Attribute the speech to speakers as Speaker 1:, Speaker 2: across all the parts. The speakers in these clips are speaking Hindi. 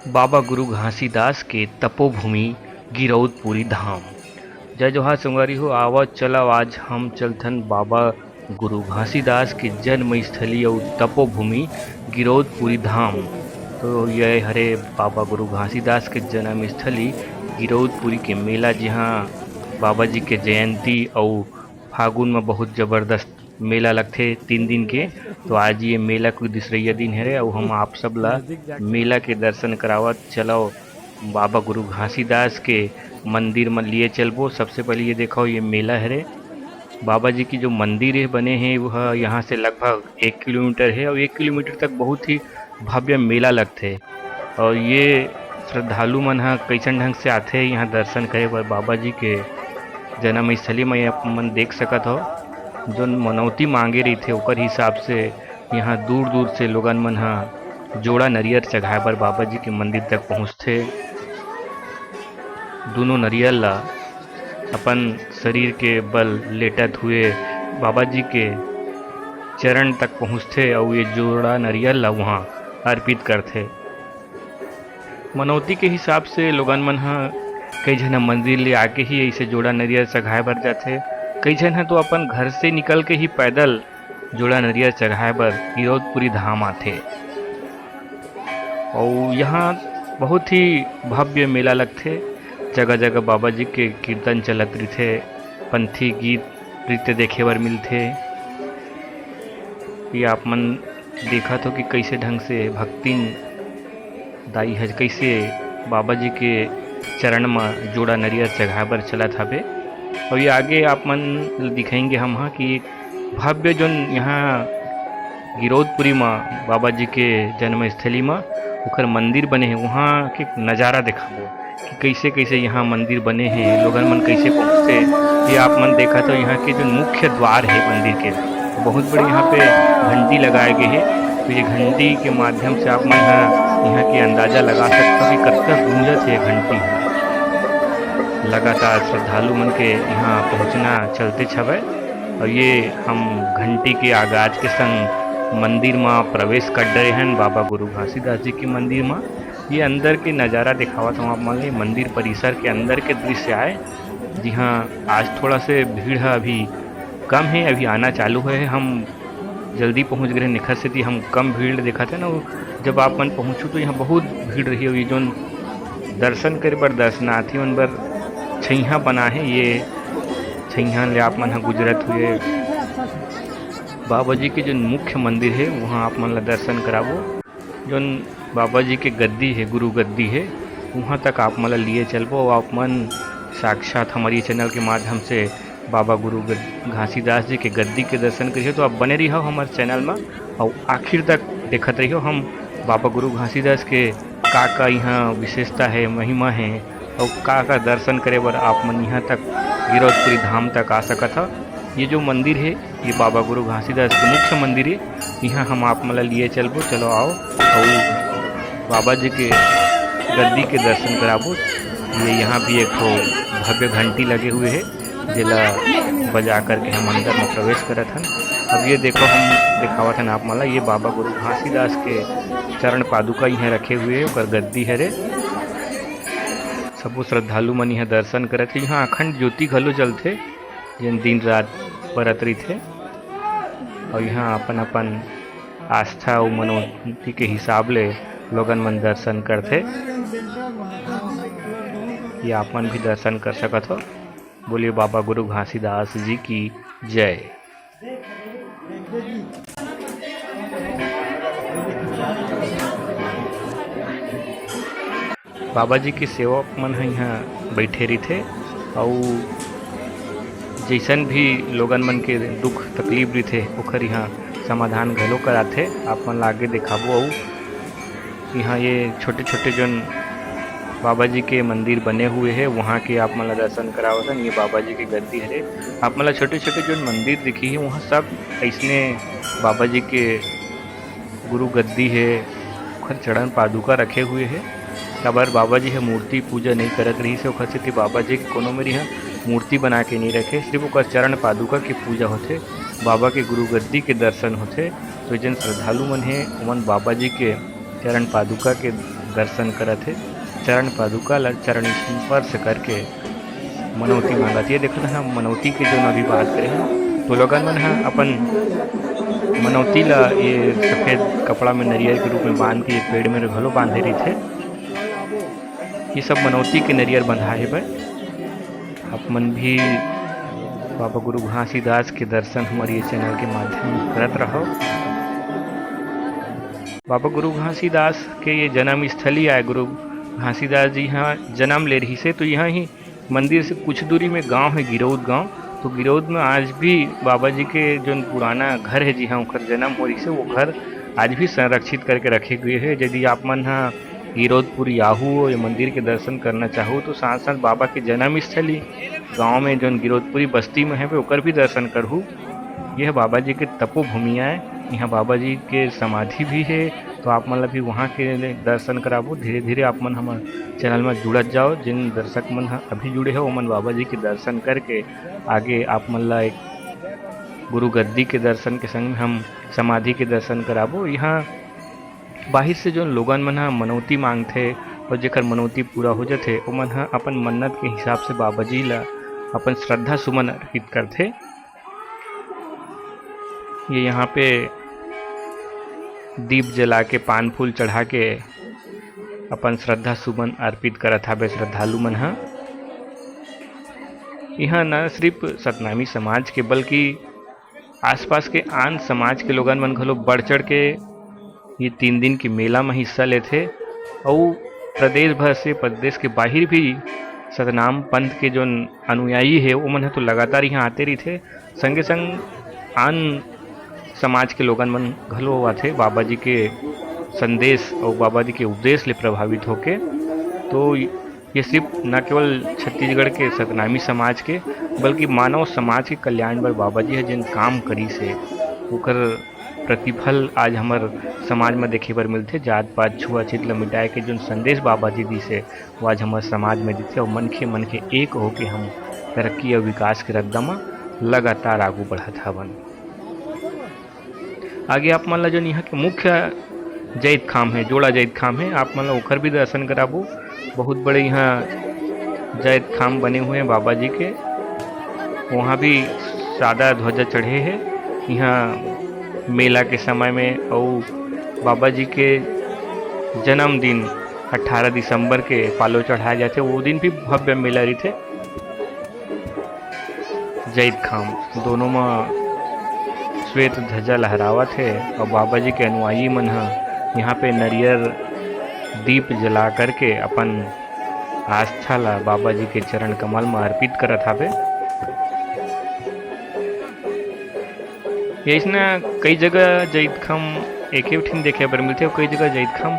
Speaker 1: बाबा गुरु घासीदास के तपोभूमि गिरौदपुरी धाम। जय जोहार संगवारी हो, आवत चलव आज हम चलथन बाबा गुरु घासीदास के जन्म स्थली और तपोभूमि गिरौदपुरी धाम। तो यह हरे बाबा गुरु घासीदास के जन्म स्थली गिरौदपुरी के मेला, जहाँ बाबा जी के जयंती और फागुन में बहुत ज़बरदस्त मेला लगथे 3 दिन के। तो आज ये मेला कोई दूसरैया दिन है और हम आप सब ला मेला के दर्शन करावत चलो बाबा गुरु घासीदास के मंदिर में लिए चलबो। सबसे पहले ये देखो, ये मेला है बाबा जी की जो मंदिर है बने हैं वह यहाँ से लगभग 1 किलोमीटर है और 1 किलोमीटर तक बहुत ही भव्य मेला लगते। और ये श्रद्धालु मन कैसन ढंग से आते यहाँ दर्शन करे बर बाबा जी के जन्म स्थली में। मन देख सकत हो, जो मनौती मांगे रही थे ओकर हिसाब से यहाँ दूर दूर से लोगन मन जोड़ा नरियर चढ़ाए बर बाबा जी के मंदिर तक पहुँचते। दोनों नरियर ला अपन शरीर के बल लेटत हुए बाबा जी के चरण तक पहुँचते और ये जोड़ा नरियर ला वहाँ अर्पित करते। मनौती के हिसाब से लोगन मन कई जन मंदिर ले आके ही ऐसे जोड़ा नरियर चढ़ाए बर जाते। कई जन है तो अपन घर से निकल के ही पैदल जोड़ा नरियर चढ़ाए बर गिरौदपुरी धाम आते। और यहाँ बहुत ही भव्य मेला लगते। जगह जगह बाबा जी के कीर्तन चलत रही, पंथी गीत नृत्य देखे बर मिलते। ये आप मन देखा तो कि कैसे ढंग से भक्तिन दाई है, कैसे बाबा जी के चरण में जोड़ा नरियर चढ़ाए बर चलत हवे। और ये आगे आप मन दिखाएंगे हम कि एक भव्य जो यहाँ गिरौदपुरी में बाबा जी के जन्म स्थली में उखर मंदिर बने हैं, वहाँ के नज़ारा दिखाबो कि कैसे कैसे यहाँ मंदिर बने हैं, लोगन मन कैसे पहुँचते। ये आप मन देखा तो यहाँ के जो मुख्य द्वार है मंदिर के, बहुत बड़ी यहाँ पे घंटी लगाए गए हैं। तो ये घंटी के माध्यम से आप मन यहाँ की अंदाज़ा लगा सकते हो कि कब तक गूंजत है घंटी। लगातार श्रद्धालु मन के यहाँ पहुँचना चलते छवे। और ये हम घंटी के आगाज के संग मंदिर में प्रवेश कर रहे हैं बाबा गुरु घासीदास जी के मंदिर में। ये अंदर के नज़ारा दिखावत हूँ आप मान ली, मंदिर परिसर के अंदर के दृश्य आए। जी हाँ, आज थोड़ा से भीड़ है, अभी कम है, अभी आना चालू है। हम जल्दी पहुँच गए निखर से थी, हम कम भीड़ देखा थे ना। जब आप मन पहुँचो तो यहाँ बहुत भीड़ रही हुई। जो दर्शन करे बर दर्शनार्थी मन बर छैया बना है, ये छैया ले आप मन गुजरत हुए बाबा जी के जो मुख्य मंदिर है वहाँ आप मन ला दर्शन कराबो। जो बाबा जी के गद्दी है, गुरु गद्दी है, वहाँ तक आप मन ला लिए चलबो। और आप मन साक्षात हमारी चैनल के माध्यम से बाबा गुरु घासीदास जी के गद्दी के दर्शन करिए। तो आप बने रहिए हमारे चैनल में और आखिर तक देखते रहिए हम बाबा गुरु घासीदास के का यहाँ विशेषता है, महिमा है और का दर्शन करे बर आप मन यहाँ तक गिरौदपुरी धाम तक आ सकत हो। ये जो मंदिर है ये बाबा गुरु घासीदास के मुख्य मंदिर है। यहाँ हम आप मन लिए चलबो, चलो आओ और बाबा जी के गद्दी के दर्शन कराबो। ये यहाँ भी एक तो भव्य घंटी लगे हुए है जिला बजा करके हम अंदर में प्रवेश करत हन। अब ये देखो हम दिखावत हन आप मन, ये बाबा गुरु घासीदास के चरण पादुका यहाँ रखे हुए है, और गद्दी है रे। सबो श्रद्धालु मन यहाँ दर्शन करत है। यहाँ अखंड ज्योति घलो जलते जिन दिन रात बरत रही थे। और यहाँ अपन अपन आस्था और मनोती के हिसाब ले लोगन मन दर्शन करते। ये आप मन भी दर्शन कर सकत हो। बोलिए बाबा गुरु घासीदास जी की जय। बाबा जी के सेवक मन यहाँ बैठे रही थे और जैसन भी लोगन मन के दुख तकलीफ रही थे ओखर यहाँ समाधान घलो कराते। आप मन आगे दिखाबो। और यहाँ ये छोटे छोटे जो बाबा जी के मंदिर बने हुए हैं वहाँ के आप मन दर्शन करावत हन। ये बाबा जी की गद्दी है, आप मन छोटे छोटे जो मंदिर दिखी है वहाँ सब ऐसने बाबा जी के गुरु गद्दी है, ओखर चरण पादुका रखे हुए है। काबर बाबा जी है मूर्ति पूजा नहीं करत रही से ओखर से बाबा जी के कोनो मेरी यहाँ मूर्ति बना के नहीं रखे, सिर्फ ओकर चरण पादुका की पूजा होते, बाबा के गुरु गद्दी के दर्शन होते। तो जन श्रद्धालु मन है उमन बाबा जी के चरण पादुका के दर्शन करत है, चरण पादुका ला चरण स्पर्श करके मनौती मांगत। ये देखो ना मनौती के जो अभी बात करें हैं तो लोगन मन है अपन मनौती ला ये सफ़ेद कपड़ा में नरियर के रूप में बांध के पेड़ में घलो बांधे रही थे। ये सब मनौती के नरियर बंधाए भाई। आप मन भी बाबा गुरु घासीदास के दर्शन हमारे ये चैनल के माध्यम करत रहो। बाबा गुरु घासीदास के ये जन्म स्थली आए। गुरु घासीदास जी यहाँ जन्म ले रही से, तो यहाँ ही मंदिर से कुछ दूरी में गांव है गिरौद गांव। तो गिरौद में आज भी बाबा जी के जो पुराना घर है जी हाँ उनका जन्म हो रही से, वो घर आज भी संरक्षित करके रखे हुए है। यदि आप मन हाँ गिरौदपुर याहू या मंदिर के दर्शन करना चाहो तो साथ साथ बाबा के जन्म स्थली गाँव में जो गिरौदपुरी बस्ती में है ओकर भी दर्शन करहूँ। यह बाबा जी के तपोभूमिया है, यहाँ बाबा जी के समाधि भी है। तो आप मतलब भी वहाँ के दर्शन कराबो। धीरे धीरे आप मन हमारे चैनल में जुड़त जाओ। जिन दर्शक मन अभी जुड़े हो मन बाबा जी के दर्शन करके आगे आप मन ला एक गुरु गद्दी के दर्शन के संग हम समाधि के दर्शन कराबो। यहाँ बाहर से जो लोगन मन मनौती मांगते और जेकर मनौती पूरा हो जाते वो मन अपन मन्नत के हिसाब से बाबा जी ला अपन श्रद्धा सुमन अर्पित करते। ये यहाँ पे दीप जला के पान फूल चढ़ा के अपन श्रद्धा सुमन अर्पित करत हावे श्रद्धालु मन हा। यहाँ न सिर्फ सतनामी समाज के बल्कि आसपास के आन समाज के लोगन मन घलो बढ़ चढ़ के ये 3 दिन के मेला में हिस्सा लेते। और प्रदेश भर से प्रदेश के बाहर भी सतनाम पंथ के जो अनुयायी है वो मन तो लगातार यहाँ आते रही थे। संगे संग आन समाज के लोगन मन घलो आते बाबा जी के संदेश और बाबा जी के उपदेश ले प्रभावित होके। तो ये सिर्फ न केवल छत्तीसगढ़ के सतनामी समाज के बल्कि मानव समाज के कल्याण बर बाबा जी है जिन काम करी से ओकर प्रतिफल आज हमार समाज में देखे बर मिलते। जात पात छुआछूत ल मिटाए के जो संदेश बाबा जी दी से वो आज हमारे समाज में दिखे और मन के एक होके हम तरक्की और विकास के रद्दा में लगातार आगू बढ़त हवन। आगे आप मन ला जो यहाँ के मुख्य जैत खाम है जोड़ा जैत खाम है, आप मन ला ओखर भी दर्शन कराबो। बहुत बड़े यहाँ जैत खाम बने हुए हैं बाबा जी के, वहाँ भी सादा ध्वजा चढ़े हैं। यहाँ मेला के समय में और बाबा जी के जन्मदिन 18 दिसंबर के पालो चढ़ाए जाते, वो दिन भी भव्य मेला रही थे। जैत खाम दोनों में श्वेत ध्वजा लहरावत है और बाबा जी के अनुयायी मन यहाँ पे नरियर दीप जला करके अपन आस्था ला बाबा जी के चरण कमल में अर्पित करत हावे। ऐसा कई जगह जैत खाम एक ही ठिन देखे बर मिलते और कई जगह जैत खाम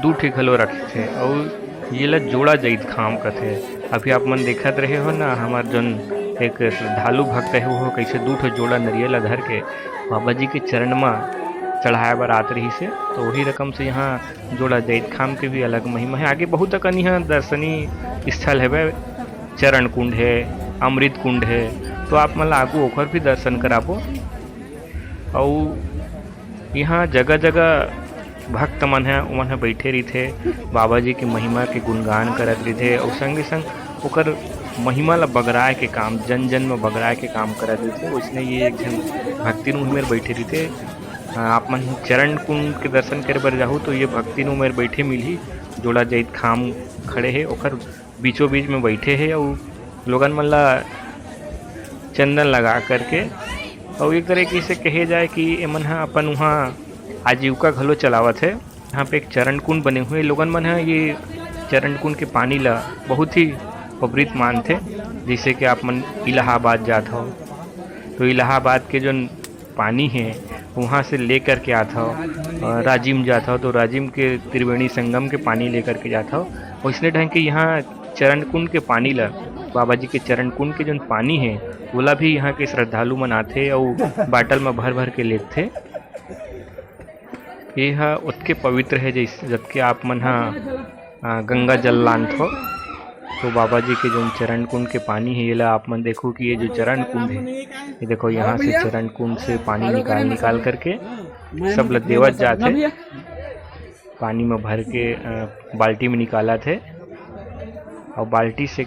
Speaker 1: 2 ठे घलो रखे थे और ये ला जोड़ा जैत खाम कथे। अभी आप मन देखत रहे हो ना हमार जोन एक श्रद्धालु भक्त है वो कैसे 2 ठे जोड़ा नरियल धर के बाबा जी के चरण में चढ़ाए बर आत रही से। तो वही रकम से यहाँ जोड़ा जैत खाम के भी अलग महिमा है। आगे बहुत अकन यहाँ दर्शनीय स्थल है, चरण कुंड है, अमृत कुंड है। तो आप मतलब आगू ओखर भी दर्शन कराबो। और यहाँ जगह जगह भक्त मन है उमन बैठे रही थे बाबा जी की महिमा के गुणगान करत रही थे और संगे संग ओकर महिमा ला बगराए के काम जन जन में बगराए के काम करत रही थे। उसने ये एक जन भक्ति उमेर बैठे रही थे। आप मन चरण कुंड के दर्शन करे बर जाहू तो ये भक्ति उमेर बैठे मिली। जोड़ा जैत खाम खड़े है ओकर बीचों बीच में बैठे है और लोगन मन ला चंदन लगा करके और एक तरीके से कहे जाए कि एमन अपन वहाँ आजीविका घलो चलावत है। यहाँ पे एक चरण कुंड बने हुए लोगन मन है ये चरण कुंड के पानी ला बहुत ही पवित्र मानते। जैसे कि आप मन इलाहाबाद जात हो तो इलाहाबाद के जो पानी है वहाँ से लेकर के आता हो, राजिम जाता हो तो राजिम के त्रिवेणी संगम के पानी लेकर के जाता हो। और इसने ढंग के यहाँ चरण कुंड के पानी ला बाबा जी के चरण कुंड के जो पानी है बोला भी यहाँ के श्रद्धालु मन आते और बाटल में भर भर के लेते। यह उतके पवित्र है जैसे जबकि आप मन गंगा जल लानत हो तो बाबा जी के जो चरण कुंड के पानी है ये ला आप मन देखो कि ये जो चरण कुंड है ये देखो यहाँ से चरण कुंड से पानी निकाल करके सब लोग देवत जाते। पानी में भर के बाल्टी में निकाला थे और बाल्टी से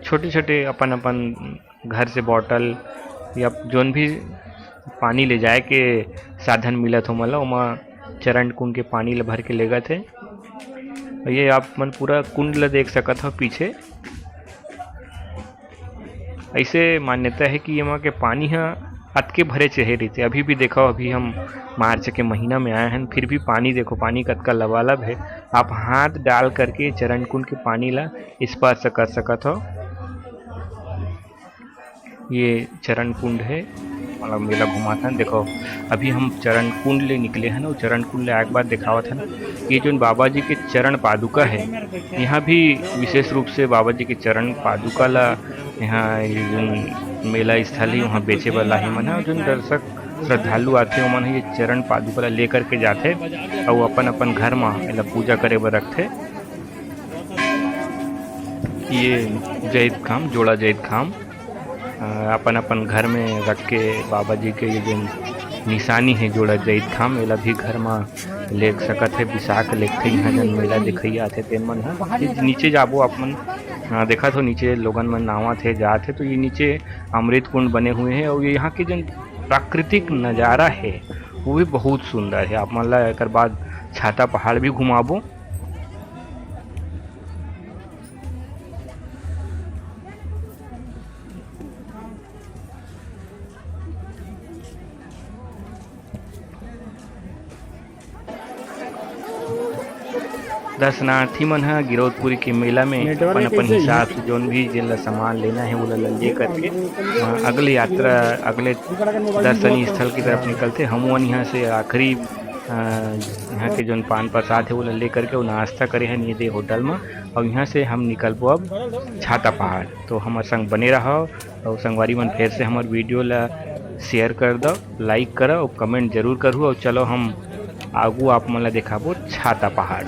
Speaker 1: छोटे छोटे अपन अपन घर से बॉटल या जोन भी पानी ले जाए के साधन मिलत हो मला ओमा चरण कुंड के पानी ला भर के ले गए थे। ये आप मन पूरा कुंड ला देख सकत हो पीछे। ऐसे मान्यता है कि एमा के पानी ह अतके भरे चहे रहते। अभी भी देखो, अभी हम मार्च के महीना में आए हैं, फिर भी पानी देखो, पानी कतका लबालब है। आप हाथ डाल करके चरण कुंड के पानी ला स्पर्श कर सकत हो। ये चरण कुंड है, मतलब मेला घुमाता है। देखो अभी हम चरण कुंड ले निकले हैं ना, चरण कुंड ले एक बार दिखावत है ना, ये जो बाबा जी के चरण पादुका है, यहाँ भी विशेष रूप से बाबा जी के चरण पादुका ला यहाँ जो मेला स्थल है वहाँ बेचे वाला ही मन है। जो दर्शक श्रद्धालु आते हैं मन ये चरण पादुका ला ले करके जाते और अपन अपन घर में पूजा करे बर रखते। ये जैद खाम, जोड़ा जैद खाम अपन अपन घर में रख के बाबा जी के ये जो निशानी है जोड़ा जैद खाम, एला भी घर में ले सकत है। विशाख लेखते यहाँ जन मेला दिखैया आते तेन मन है। नीचे जाबो आप मन देखा तो नीचे लोगन मन नावा थे जाते, तो ये नीचे अमृत कुंड बने हुए हैं और यहाँ के जो प्राकृतिक नज़ारा है वो भी बहुत सुंदर है। आप मन ला एक बाद छाता पहाड़ भी घुमाबो। दर्शनार्थी मन है गिरौदपुरी के मेला में अपन अपन हिसाब से जोन भी जिन सामान लेना है वो ले करके अगले यात्रा अगले दर्शनीय स्थल की तरफ निकलते। हम यहाँ से आखिरी यहाँ के जो पान प्रसाद है वो ले करके वो नाश्ता करे हैं नीदे होटल में, और यहाँ से हम निकलबो अब छाता पहाड़। तो हमारे संग बने रहो और संगवारी मन फिर से हमारे वीडियो ला शेयर कर दो, लाइक करो और कमेंट जरूर करूँ। और चलो हम आगू आप मन ला दिखाबो छाता पहाड़।